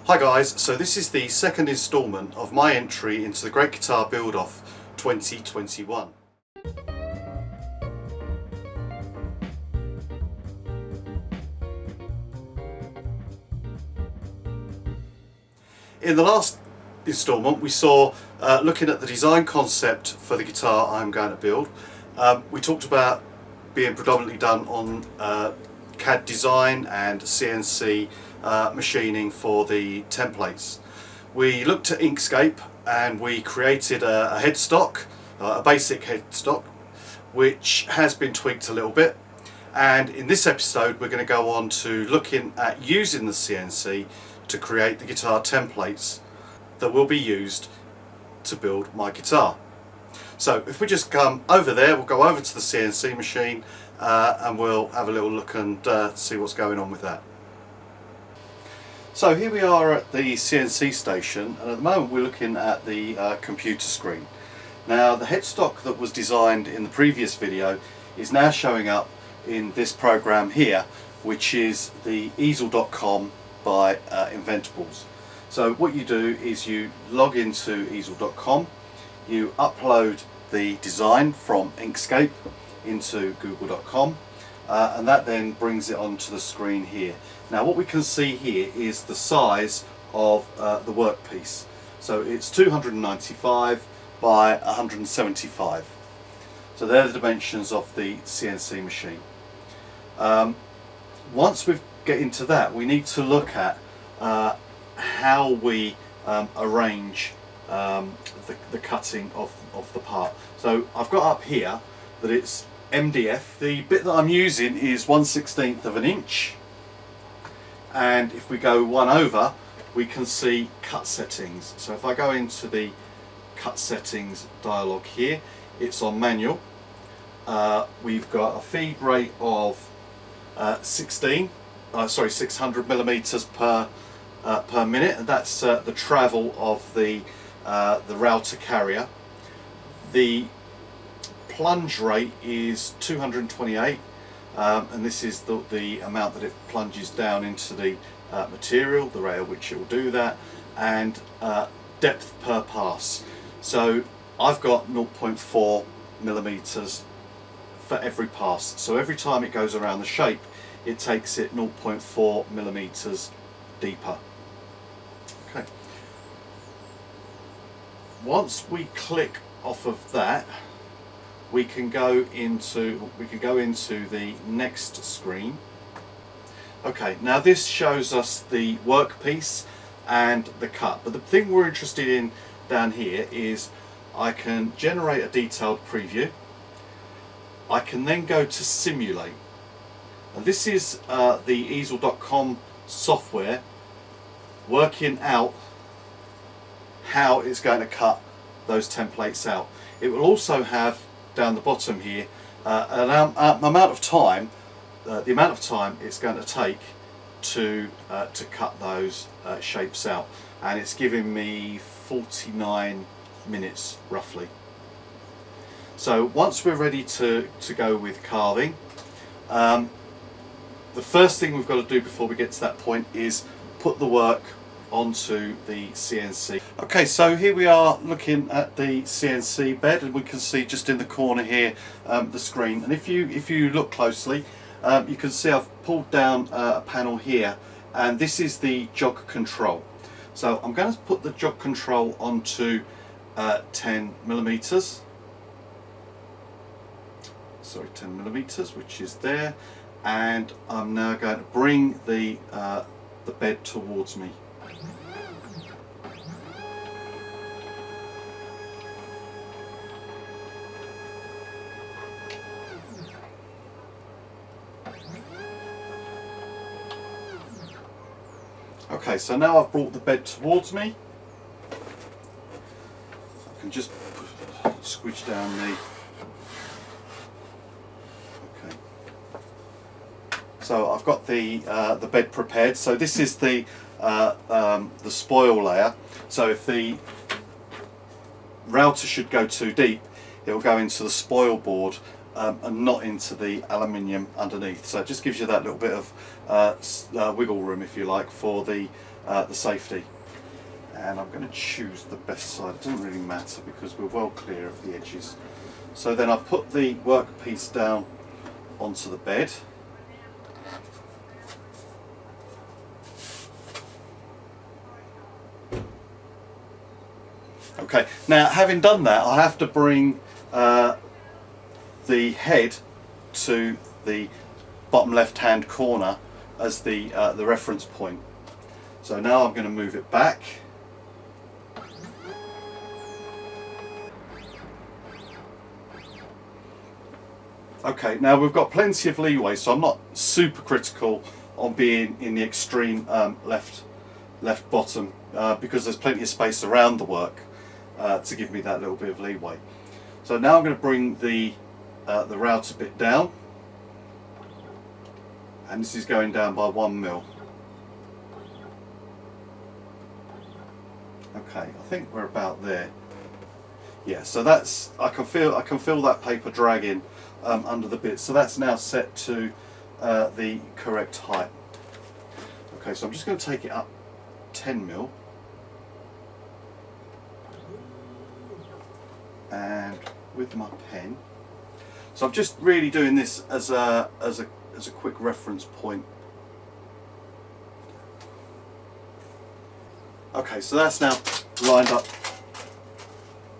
Hi guys, so this is the second instalment of my entry into the Great Guitar Build-Off 2021. In the last instalment we saw looking at the design concept for the guitar I'm going to build. We talked about being predominantly done on CAD design and CNC machining for the templates. We looked at Inkscape and we created a headstock, a basic headstock, which has been tweaked a little bit. And in this episode we're going to go on to looking at using the CNC to create the guitar templates that will be used to build my guitar. So if we just come over there, we'll go over to the CNC machine and we'll have a little look and see what's going on with that. So here we are at the CNC station, and at the moment we're looking at the computer screen. Now the headstock that was designed in the previous video is now showing up in this program here, which is the easel.com by Inventables. So what you do is you log into easel.com, you upload the design from Inkscape into google.com, and that then brings it onto the screen here. Now what we can see here is the size of the workpiece. So it's 295 by 175. So they're the dimensions of the CNC machine. Once we get into that, we need to look at how we arrange the cutting of the part. So I've got up here that it's MDF. The bit that I'm using is 1/16 of an inch, and if we go one over we can see cut settings. So if I go into the cut settings dialog here, it's on manual. We've got a feed rate of 600 millimeters per minute, and that's the travel of the router carrier. The plunge rate is 228, and this is the amount that it plunges down into the material, the rate at which it will do that, and depth per pass. So I've got 0.4 millimeters for every pass, so every time it goes around the shape it takes it 0.4 millimeters deeper. Okay. Once we click off of that, we can go into the next screen. Okay, now this shows us the workpiece and the cut, but the thing we're interested in down here is I can generate a detailed preview. I can then go to simulate, and this is the easel.com software working out how it's going to cut those templates out. It will also have down the bottom here an amount of time, the amount of time it's going to take to cut those shapes out, and it's giving me 49 minutes roughly. So once we're ready to go with carving, the first thing we've got to do before we get to that point is put the work onto the CNC. Okay, so here we are looking at the CNC bed, and we can see just in the corner here the screen, and if you look closely you can see I've pulled down a panel here, and this is the jog control. So I'm going to put the jog control onto 10 millimeters, which is there, and I'm now going to bring the bed towards me. Okay, so now I've brought the bed towards me. I can just squidge down the... Okay. So I've got the bed prepared. So this is the spoil layer. So if the router should go too deep, it will go into the spoil board and not into the aluminium underneath. So it just gives you that little bit of wiggle room, if you like, for the the safety. And I'm going to choose the best side. It doesn't really matter because we're well clear of the edges. So then I've put the workpiece down onto the bed. Okay, now having done that, I have to bring the head to the bottom left hand corner as the reference point. So now I'm going to move it back. Okay, now we've got plenty of leeway, so I'm not super critical on being in the extreme left bottom because there's plenty of space around the work to give me that little bit of leeway. So now I'm going to bring the router bit down, and this is going down by 1 mil. Okay, I think we're about there. Yeah, so that's I can feel that paper dragging under the bit. So that's now set to the correct height. Okay, so I'm just going to take it up 10 mil, and with my pen. So I'm just really doing this as a quick reference point. Okay, so that's now lined up.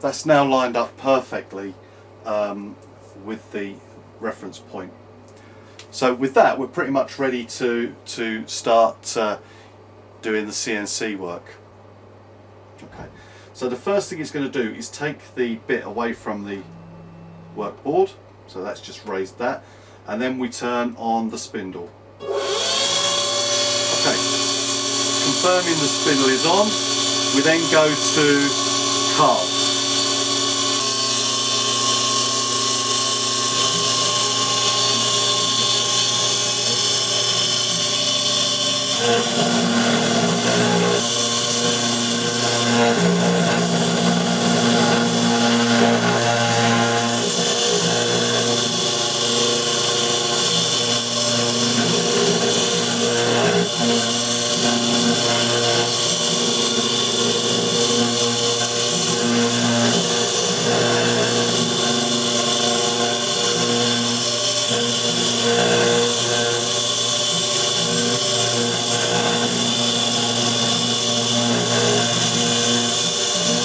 That's now lined up perfectly with the reference point. So with that, we're pretty much ready to start doing the CNC work. Okay. So the first thing it's going to do is take the bit away from the workboard. So that's just raised that, and then we turn on the spindle. Okay. Confirming the spindle is on, we then go to carve.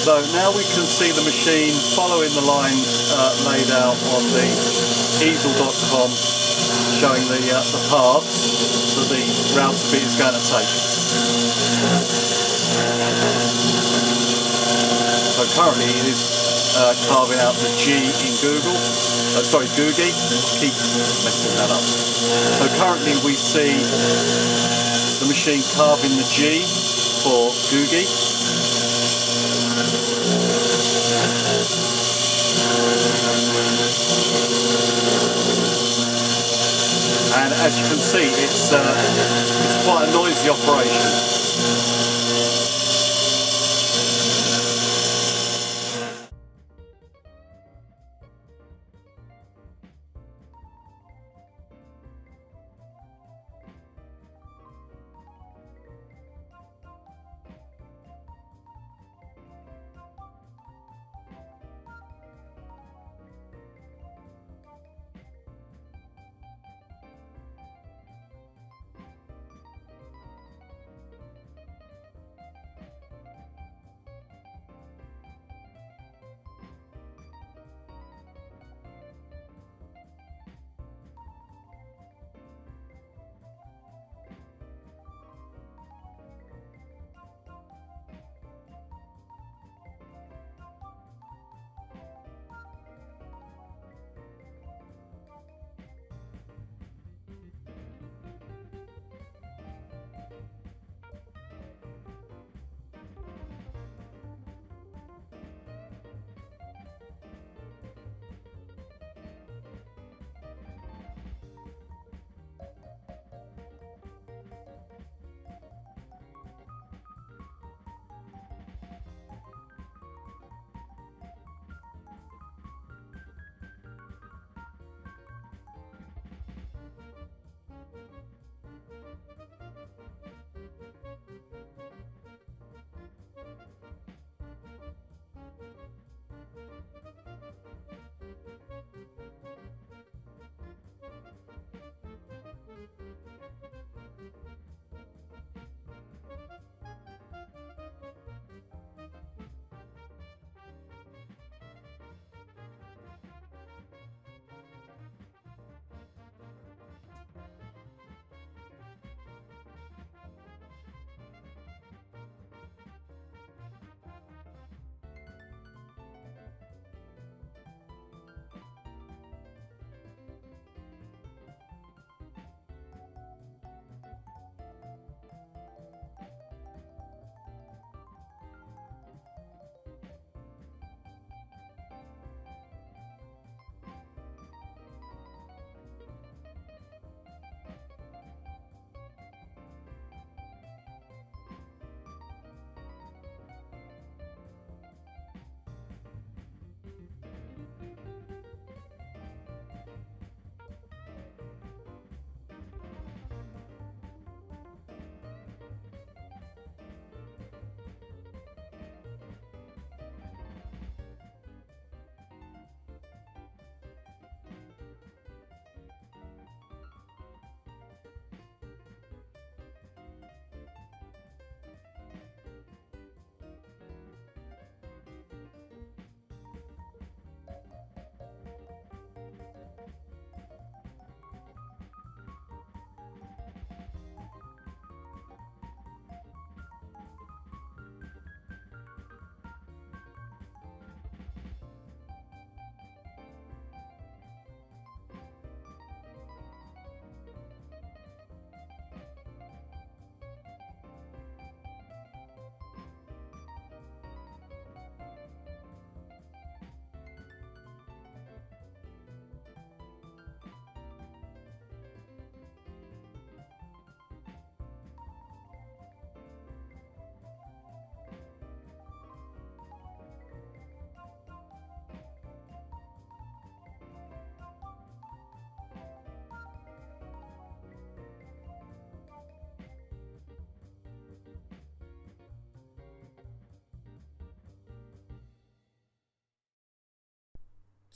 So now we can see the machine following the lines laid out on the easel.com, showing the paths that the router bit is going to take. So currently it is carving out the G in Googie. I keep messing that up. So currently we see the machine carving the G for Googie. And as you can see, it's quite a noisy operation.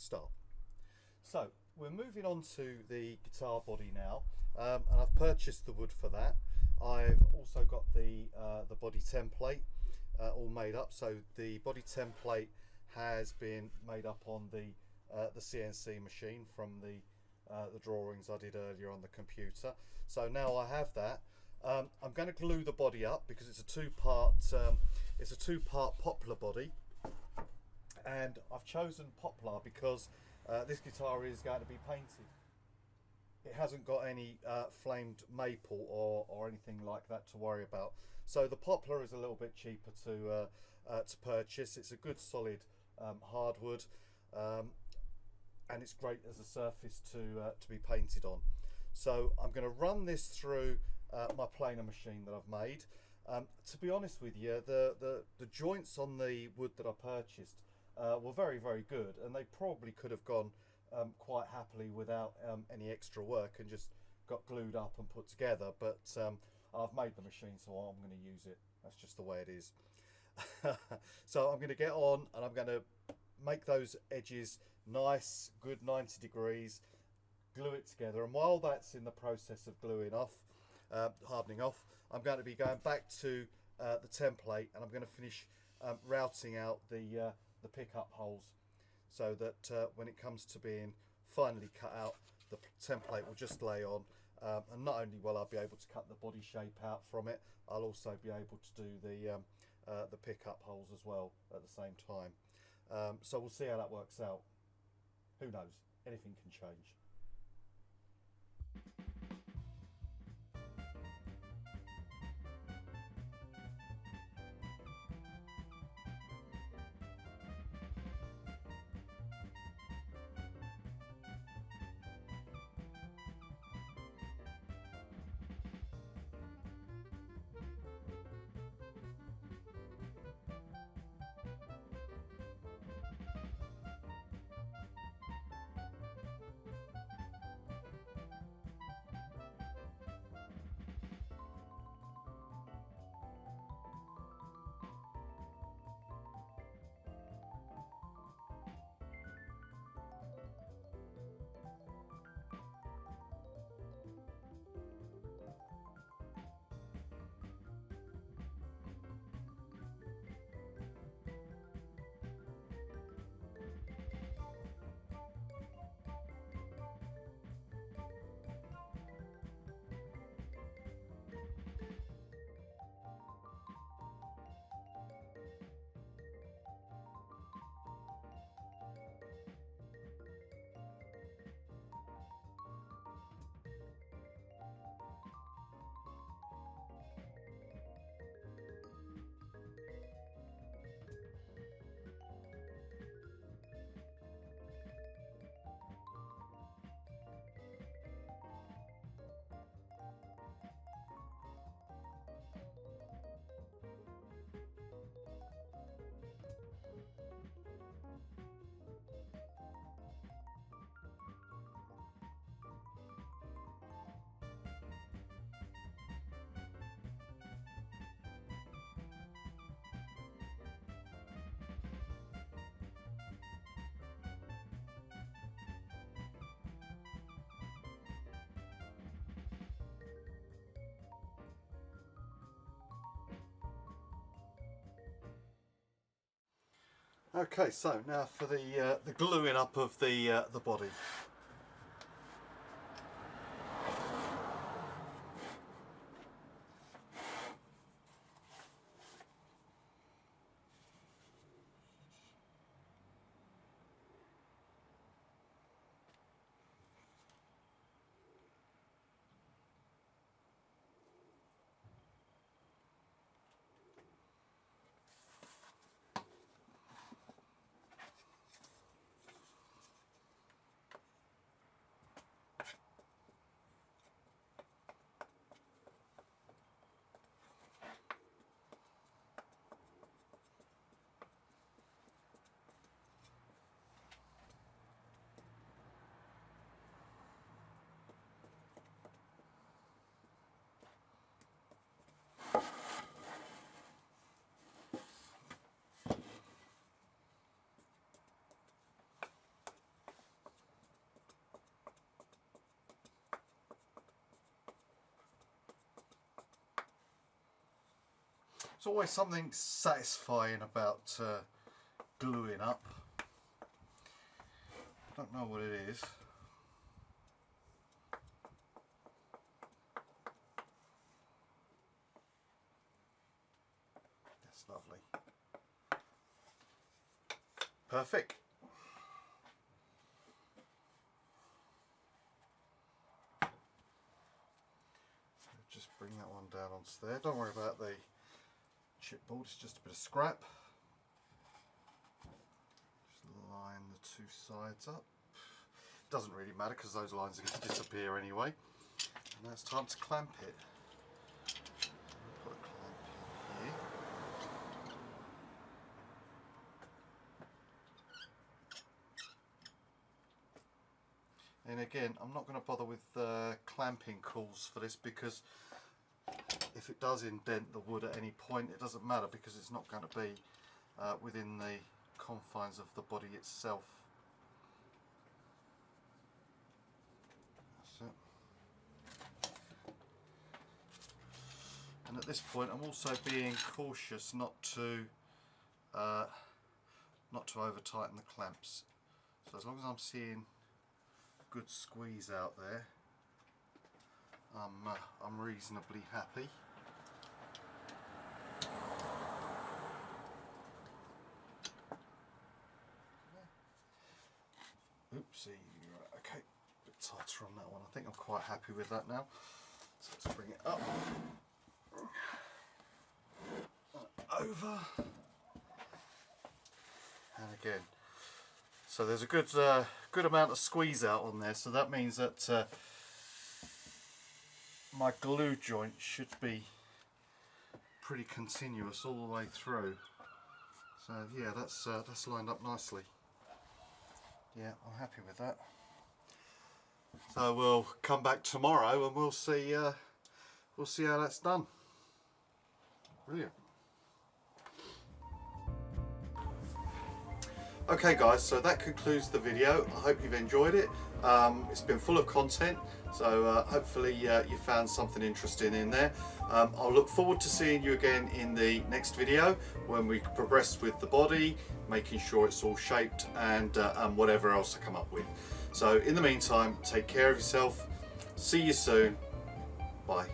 start. So we're moving on to the guitar body now, and I've purchased the wood for that. I've also got the body template all made up. So the body template has been made up on the CNC machine from the drawings I did earlier on the computer. So now I have that. I'm going to glue the body up because it's a two-part poplar body, and I've chosen poplar because this guitar is going to be painted. It hasn't got any flamed maple or anything like that to worry about. So the poplar is a little bit cheaper to purchase. It's a good solid hardwood, and it's great as a surface to be painted on. So I'm going to run this through my planer machine that I've made. To be honest with you, the joints on the wood that I purchased were very, very good, and they probably could have gone quite happily without any extra work and just got glued up and put together. But I've made the machine, so I'm going to use it. That's just the way it is. So I'm going to get on and I'm going to make those edges nice, good 90 degrees, glue it together, and while that's in the process of gluing off, hardening off, I'm going to be going back to the template, and I'm going to finish routing out the pickup holes, so that when it comes to being finally cut out, the template will just lay on, and not only will I be able to cut the body shape out from it, I'll also be able to do the pickup holes as well at the same time. So we'll see how that works out. Who knows, anything can change. Okay, so now for the gluing up of the body. There's always something satisfying about gluing up. I don't know what it is. That's lovely. Perfect. Just bring that one down onto there. Don't worry about the chipboard, it's just a bit of scrap. Just line the two sides up. Doesn't really matter because those lines are going to disappear anyway. And now it's time to clamp it. Put a clamp in here. And again, I'm not going to bother with clamping calls for this, because if it does indent the wood at any point, it doesn't matter, because it's not going to be within the confines of the body itself. That's it. And at this point, I'm also being cautious not to over tighten the clamps. So as long as I'm seeing good squeeze out there, I'm reasonably happy. Oopsie, right, okay, a bit tighter on that one. I think I'm quite happy with that now. So let's bring it up, over, and again. So there's a good amount of squeeze out on there, so that means that my glue joint should be pretty continuous all the way through. So yeah, that's lined up nicely. Yeah, I'm happy with that. So we'll come back tomorrow and we'll see how that's done. Brilliant. Okay guys, so that concludes the video. I hope you've enjoyed it. It's been full of content, so hopefully you found something interesting in there. I'll look forward to seeing you again in the next video when we progress with the body, making sure it's all shaped, and whatever else I come up with. So in the meantime, take care of yourself. See you soon. Bye.